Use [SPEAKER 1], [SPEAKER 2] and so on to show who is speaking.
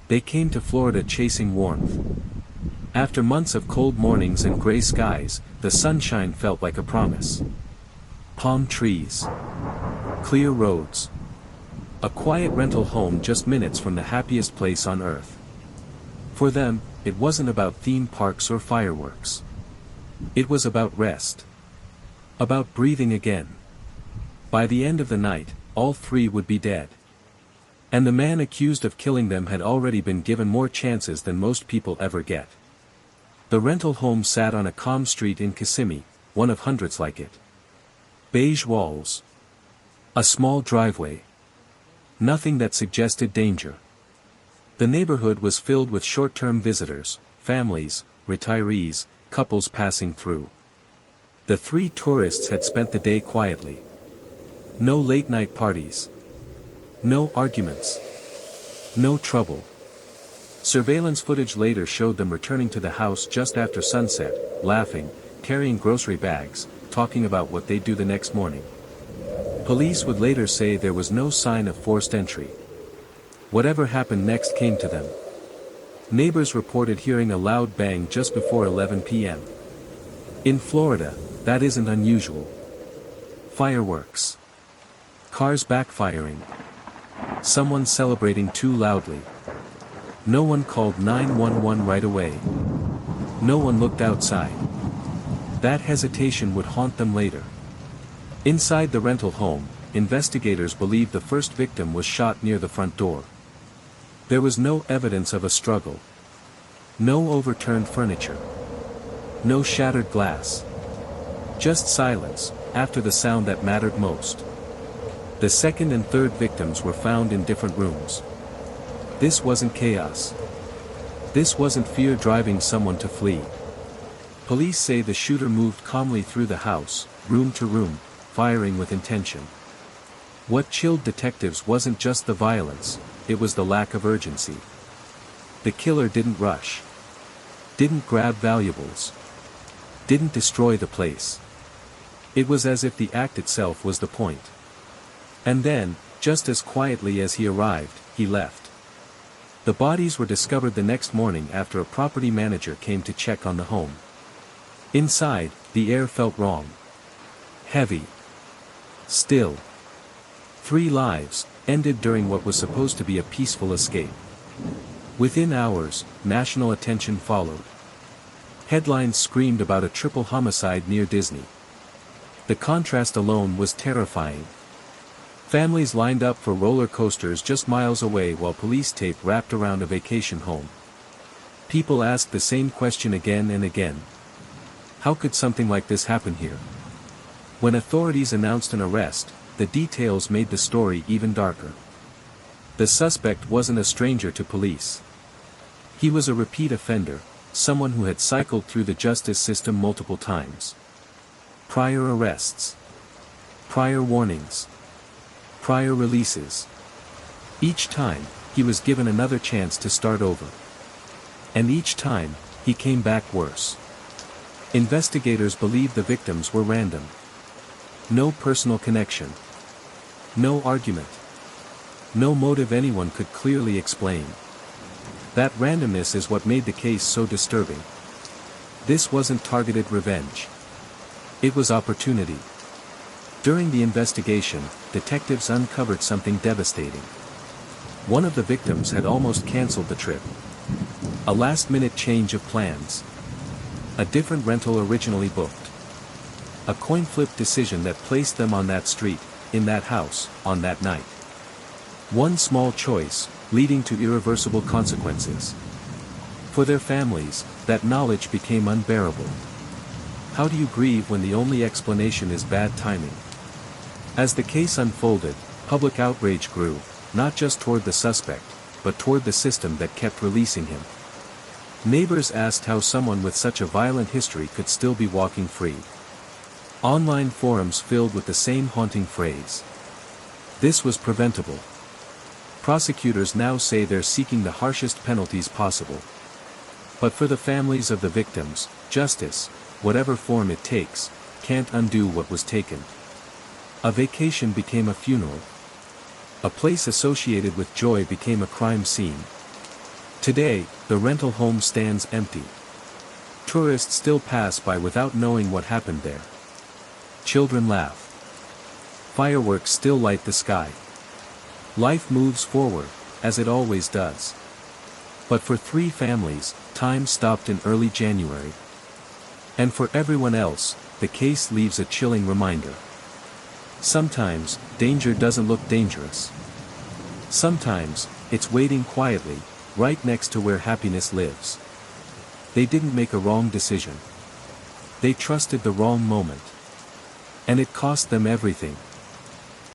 [SPEAKER 1] They came to Florida chasing warmth. After months of cold mornings and gray skies, the sunshine felt like a promise. Palm trees. Clear roads. A quiet rental home just minutes from the happiest place on earth. For them, it wasn't about theme parks or fireworks. It was about rest. About breathing again. By the end of the night, all three would be dead. And the man accused of killing them had already been given more chances than most people ever get. The rental home sat on a calm street in Kissimmee, one of hundreds like it. Beige walls. A small driveway. Nothing that suggested danger. The neighborhood was filled with short-term visitors, families, retirees, couples passing through. The three tourists had spent the day quietly. No late-night parties. No arguments. No trouble. Surveillance footage later showed them returning to the house just after sunset, laughing, carrying grocery bags, talking about what they'd do the next morning. Police would later say there was no sign of forced entry. Whatever happened next came to them. Neighbors reported hearing a loud bang just before 11 p.m. In Florida, that isn't unusual. Fireworks. Cars backfiring. Someone celebrating too loudly. No one called 911 right away. No one looked outside. That hesitation would haunt them later. Inside the rental home, investigators believe the first victim was shot near the front door. There was no evidence of a struggle. No overturned furniture. No shattered glass. Just silence, after the sound that mattered most. The second and third victims were found in different rooms. This wasn't chaos. This wasn't fear driving someone to flee. Police say the shooter moved calmly through the house, room to room, firing with intention. What chilled detectives wasn't just the violence, it was the lack of urgency. The killer didn't rush. Didn't grab valuables. Didn't destroy the place. It was as if the act itself was the point. And then, just as quietly as he arrived, he left. The bodies were discovered the next morning after a property manager came to check on the home. Inside, the air felt wrong. Heavy. Still. 3 lives, ended during what was supposed to be a peaceful escape. Within hours, national attention followed. Headlines screamed about a triple homicide near Disney. The contrast alone was terrifying. Families lined up for roller coasters just miles away while police tape wrapped around a vacation home. People asked the same question again and again. How could something like this happen here? When authorities announced an arrest, the details made the story even darker. The suspect wasn't a stranger to police. He was a repeat offender, someone who had cycled through the justice system multiple times. Prior arrests. Prior warnings. Prior releases. Each time, he was given another chance to start over. And each time, he came back worse. Investigators believe the victims were random. No personal connection. No argument. No motive anyone could clearly explain. That randomness is what made the case so disturbing. This wasn't targeted revenge. It was opportunity. During the investigation, detectives uncovered something devastating. One of the victims had almost canceled the trip. A last-minute change of plans. A different rental originally booked. A coin-flip decision that placed them on that street, in that house, on that night. One small choice, leading to irreversible consequences. For their families, that knowledge became unbearable. How do you grieve when the only explanation is bad timing? As the case unfolded, public outrage grew, not just toward the suspect, but toward the system that kept releasing him. Neighbors asked how someone with such a violent history could still be walking free. Online forums filled with the same haunting phrase. This was preventable. Prosecutors now say they're seeking the harshest penalties possible. But for the families of the victims, justice, whatever form it takes, can't undo what was taken. A vacation became a funeral. A place associated with joy became a crime scene. Today, the rental home stands empty. Tourists still pass by without knowing what happened there. Children laugh. Fireworks still light the sky. Life moves forward, as it always does. But for 3 families, time stopped in early January. And for everyone else, the case leaves a chilling reminder. Sometimes, danger doesn't look dangerous. Sometimes, it's waiting quietly, right next to where happiness lives. They didn't make a wrong decision. They trusted the wrong moment. And it cost them everything.